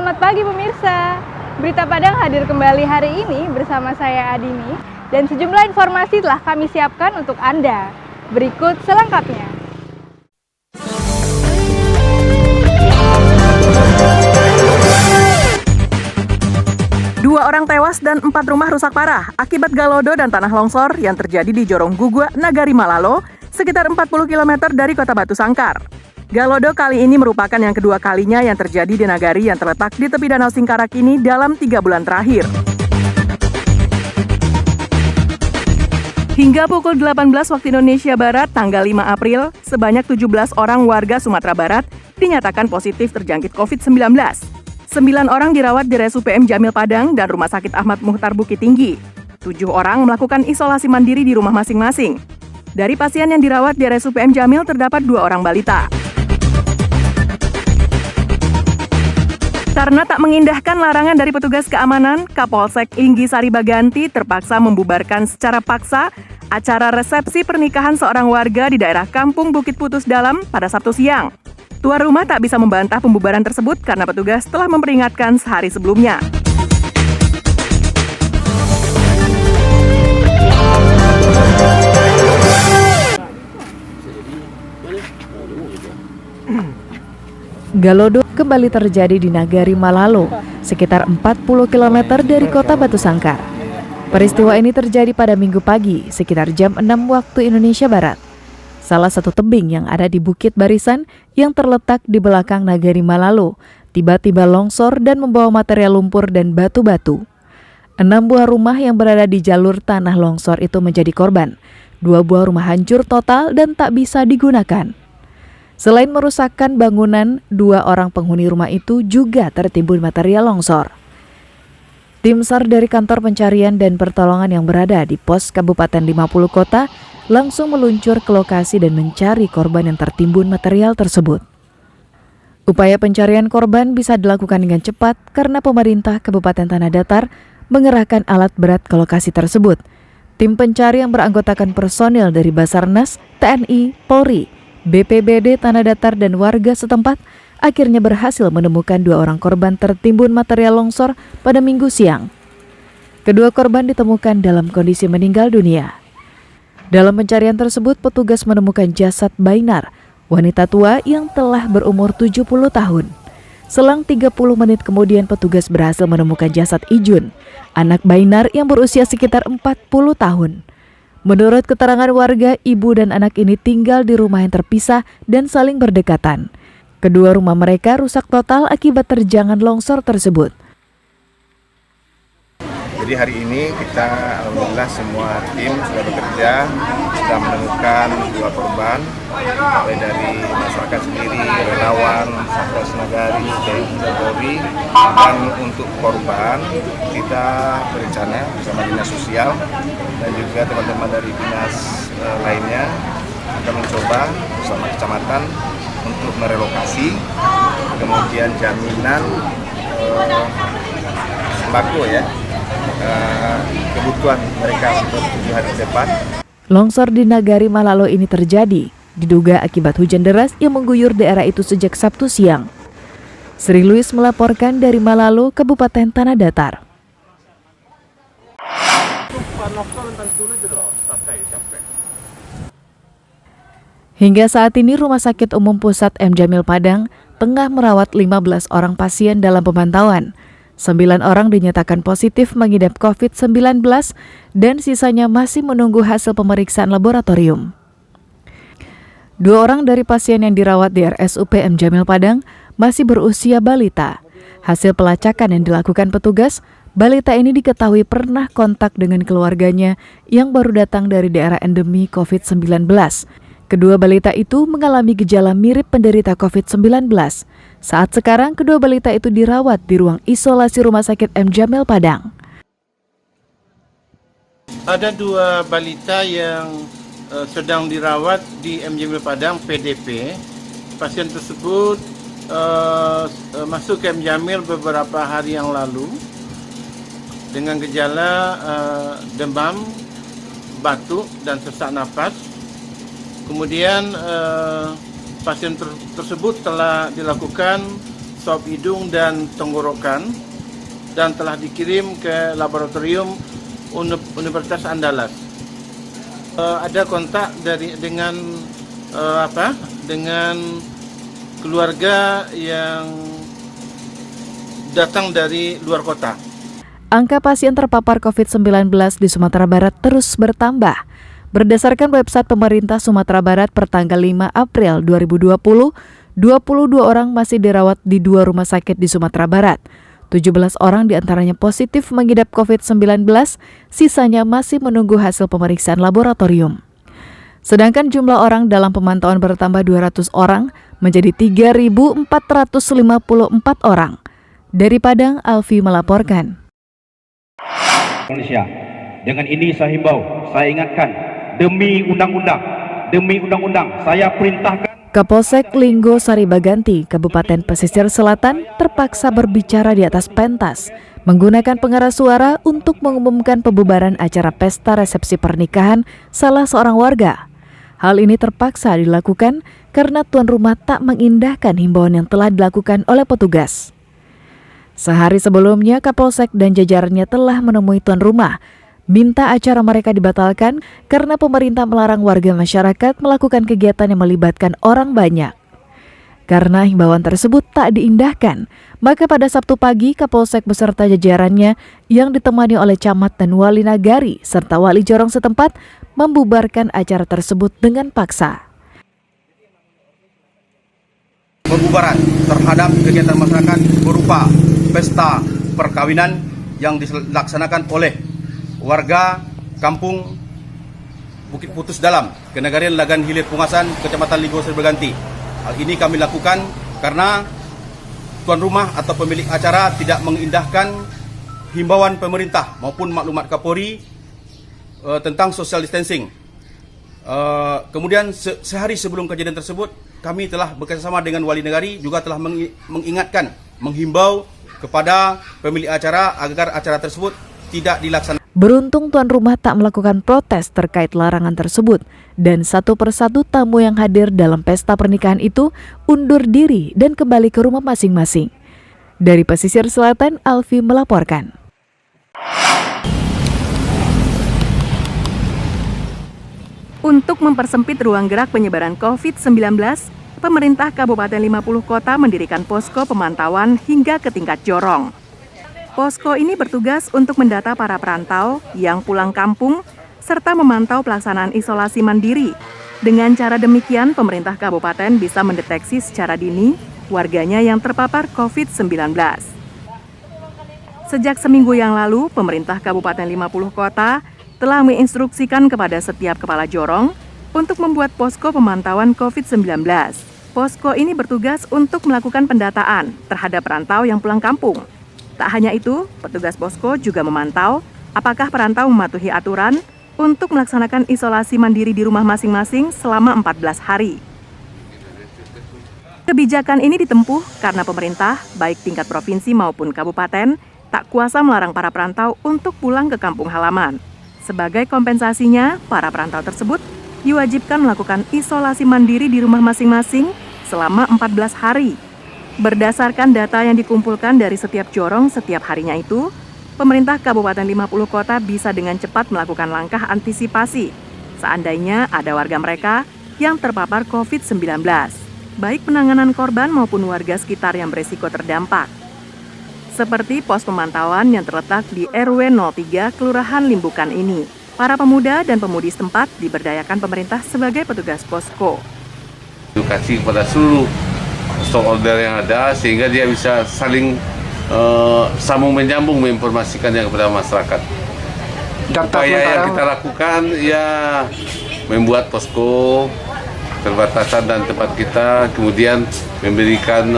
Selamat pagi pemirsa. Berita Padang hadir kembali hari ini bersama saya Adini dan sejumlah informasi telah kami siapkan untuk Anda. Berikut selengkapnya. Dua orang tewas dan 4 rumah rusak parah akibat galodo dan tanah longsor yang terjadi di Jorong Gugua, Nagari Malalo, sekitar 40 km dari kota Batu Sangkar. Galodo kali ini merupakan yang kedua kalinya yang terjadi di nagari yang terletak di tepi Danau Singkarak ini dalam 3 bulan terakhir. Hingga pukul 18 waktu Indonesia Barat, tanggal 5 April, sebanyak 17 orang warga Sumatera Barat dinyatakan positif terjangkit COVID-19. 9 orang dirawat di RSUPM Jamil Padang dan Rumah Sakit Ahmad Muhtar Bukit Tinggi. 7 orang melakukan isolasi mandiri di rumah masing-masing. Dari pasien yang dirawat di RSUPM Jamil terdapat 2 orang balita. Karena tak mengindahkan larangan dari petugas keamanan, Kapolsek Inggisari Baganti terpaksa membubarkan secara paksa acara resepsi pernikahan seorang warga di daerah Kampung Bukit Putus Dalam pada Sabtu siang. Tuan rumah tak bisa membantah pembubaran tersebut karena petugas telah memperingatkan sehari sebelumnya. Galodo kembali terjadi di Nagari Malalo, sekitar 40 km dari kota Batu Sangkar. Peristiwa ini terjadi pada Minggu pagi, sekitar jam 6 waktu Indonesia Barat. Salah satu tebing yang ada di Bukit Barisan yang terletak di belakang Nagari Malalo, tiba-tiba longsor dan membawa material lumpur dan batu-batu. 6 buah rumah yang berada di jalur tanah longsor itu menjadi korban. 2 buah rumah hancur total dan tak bisa digunakan. Selain merusakkan bangunan, 2 orang penghuni rumah itu juga tertimbun material longsor. Tim SAR dari Kantor Pencarian dan Pertolongan yang berada di pos Kabupaten 50 Kota langsung meluncur ke lokasi dan mencari korban yang tertimbun material tersebut. Upaya pencarian korban bisa dilakukan dengan cepat karena pemerintah Kabupaten Tanah Datar mengerahkan alat berat ke lokasi tersebut. Tim pencari yang beranggotakan personil dari Basarnas, TNI, Polri, BPBD Tanah Datar dan warga setempat akhirnya berhasil menemukan 2 orang korban tertimbun material longsor pada Minggu siang. Kedua korban ditemukan dalam kondisi meninggal dunia. Dalam pencarian tersebut, petugas menemukan jasad Bainar, wanita tua yang telah berumur 70 tahun. Selang 30 menit kemudian petugas berhasil menemukan jasad Ijun, anak Bainar yang berusia sekitar 40 tahun. Menurut keterangan warga, ibu dan anak ini tinggal di rumah yang terpisah dan saling berdekatan. Kedua rumah mereka rusak total akibat terjangan longsor tersebut. Jadi hari ini kita alhamdulillah semua tim sudah bekerja, sudah menemukan 2 korban, mulai dari masyarakat sendiri, relawan, Satgas Nagari, TNI, Polri, dan untuk korban kita berencana bersama dinas sosial dan juga teman-teman dari dinas lainnya akan mencoba bersama kecamatan untuk merelokasi, kemudian jaminan sembako ya. Kebutuhan mereka untuk 7 hari ke depan. Longsor di Nagari Malalo ini terjadi diduga akibat hujan deras yang mengguyur daerah itu sejak Sabtu siang. Sri Luis melaporkan dari Malalo, Kabupaten Tanah Datar. Hingga saat ini Rumah Sakit Umum Pusat M. Jamil Padang tengah merawat 15 orang pasien dalam pemantauan. 9 orang dinyatakan positif mengidap COVID-19 dan sisanya masih menunggu hasil pemeriksaan laboratorium. 2 orang dari pasien yang dirawat di RSUPM Jamil Padang masih berusia balita. Hasil pelacakan yang dilakukan petugas, balita ini diketahui pernah kontak dengan keluarganya yang baru datang dari daerah endemi COVID-19. Kedua balita itu mengalami gejala mirip penderita COVID-19. Saat sekarang, kedua balita itu dirawat di ruang isolasi Rumah Sakit M. Jamil Padang. Ada 2 balita yang sedang dirawat di M. Jamil Padang, PDP. Pasien tersebut masuk ke M. Jamil beberapa hari yang lalu dengan gejala demam, batuk, dan sesak napas. Kemudian pasien tersebut telah dilakukan swab hidung dan tenggorokan dan telah dikirim ke laboratorium Universitas Andalas. Ada kontak dengan keluarga yang datang dari luar kota. Angka pasien terpapar COVID-19 di Sumatera Barat terus bertambah. Berdasarkan website pemerintah Sumatera Barat per tanggal 5 April 2020, 22 orang masih dirawat di 2 rumah sakit di Sumatera Barat. 17 orang diantaranya positif mengidap COVID-19, sisanya masih menunggu hasil pemeriksaan laboratorium. Sedangkan jumlah orang dalam pemantauan bertambah 200 orang menjadi 3.454 orang. Dari Padang, Alfi melaporkan. Indonesia. Dengan ini saya himbau, saya ingatkan, demi undang-undang, saya perintahkan. Kapolsek Linggo Saribaganti, Kabupaten Pesisir Selatan, terpaksa berbicara di atas pentas, menggunakan pengeras suara untuk mengumumkan pembubaran acara pesta resepsi pernikahan salah seorang warga. Hal ini terpaksa dilakukan karena tuan rumah tak mengindahkan himbauan yang telah dilakukan oleh petugas. Sehari sebelumnya, Kapolsek dan jajarannya telah menemui tuan rumah, minta acara mereka dibatalkan karena pemerintah melarang warga masyarakat melakukan kegiatan yang melibatkan orang banyak. Karena himbauan tersebut tak diindahkan, maka pada Sabtu pagi Kapolsek beserta jajarannya yang ditemani oleh camat dan wali nagari serta wali jorong setempat membubarkan acara tersebut dengan paksa. Pembubaran terhadap kegiatan masyarakat berupa pesta perkawinan yang dilaksanakan oleh warga kampung Bukit Putus Dalam, Kenegarian Lagan Hilir Pungasan, Kecamatan Linggo Saribaganti. Hal ini kami lakukan karena tuan rumah atau pemilik acara tidak mengindahkan himbauan pemerintah maupun maklumat Kapolri tentang social distancing. Kemudian sehari sebelum kejadian tersebut, kami telah bekerjasama dengan wali negari juga telah mengingatkan, menghimbau kepada pemilik acara agar acara tersebut tidak dilaksanakan. Beruntung tuan rumah tak melakukan protes terkait larangan tersebut dan satu persatu tamu yang hadir dalam pesta pernikahan itu undur diri dan kembali ke rumah masing-masing. Dari Pesisir Selatan, Alfi melaporkan. Untuk mempersempit ruang gerak penyebaran COVID-19, pemerintah Kabupaten 50 Kota mendirikan posko pemantauan hingga ke tingkat jorong. Posko ini bertugas untuk mendata para perantau yang pulang kampung serta memantau pelaksanaan isolasi mandiri. Dengan cara demikian, pemerintah kabupaten bisa mendeteksi secara dini warganya yang terpapar COVID-19. Sejak seminggu yang lalu, pemerintah Kabupaten 50 Kota telah menginstruksikan kepada setiap kepala jorong untuk membuat posko pemantauan COVID-19. Posko ini bertugas untuk melakukan pendataan terhadap perantau yang pulang kampung. Tak hanya itu, petugas posko juga memantau apakah perantau mematuhi aturan untuk melaksanakan isolasi mandiri di rumah masing-masing selama 14 hari. Kebijakan ini ditempuh karena pemerintah, baik tingkat provinsi maupun kabupaten, tak kuasa melarang para perantau untuk pulang ke kampung halaman. Sebagai kompensasinya, para perantau tersebut diwajibkan melakukan isolasi mandiri di rumah masing-masing selama 14 hari. Berdasarkan data yang dikumpulkan dari setiap jorong setiap harinya itu, pemerintah Kabupaten 50 Kota bisa dengan cepat melakukan langkah antisipasi seandainya ada warga mereka yang terpapar COVID-19, baik penanganan korban maupun warga sekitar yang beresiko terdampak. Seperti pos pemantauan yang terletak di RW 03 Kelurahan Limbukan ini. Para pemuda dan pemudi setempat diberdayakan pemerintah sebagai petugas posko. Edukasi kepada seluruh stakeholder yang ada sehingga dia bisa saling sambung menyambung menginformasikannya kepada masyarakat. Upaya yang kita lakukan ya membuat posko perbatasan dan tempat kita, kemudian memberikan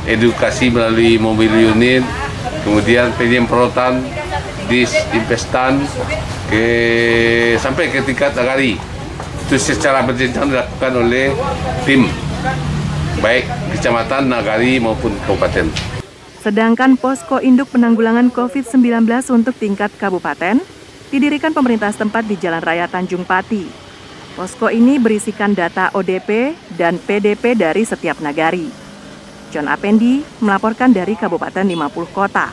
edukasi melalui mobil unit, kemudian penyemprotan disinfektan sampai ke tingkat nagari. Itu secara berjenjang dilakukan oleh tim baik kecamatan, nagari maupun kabupaten. Sedangkan posko induk penanggulangan COVID-19 untuk tingkat kabupaten didirikan pemerintah setempat di Jalan Raya Tanjung Pati. Posko ini berisikan data ODP dan PDP dari setiap nagari. John Apendi melaporkan dari Kabupaten 50 Kota.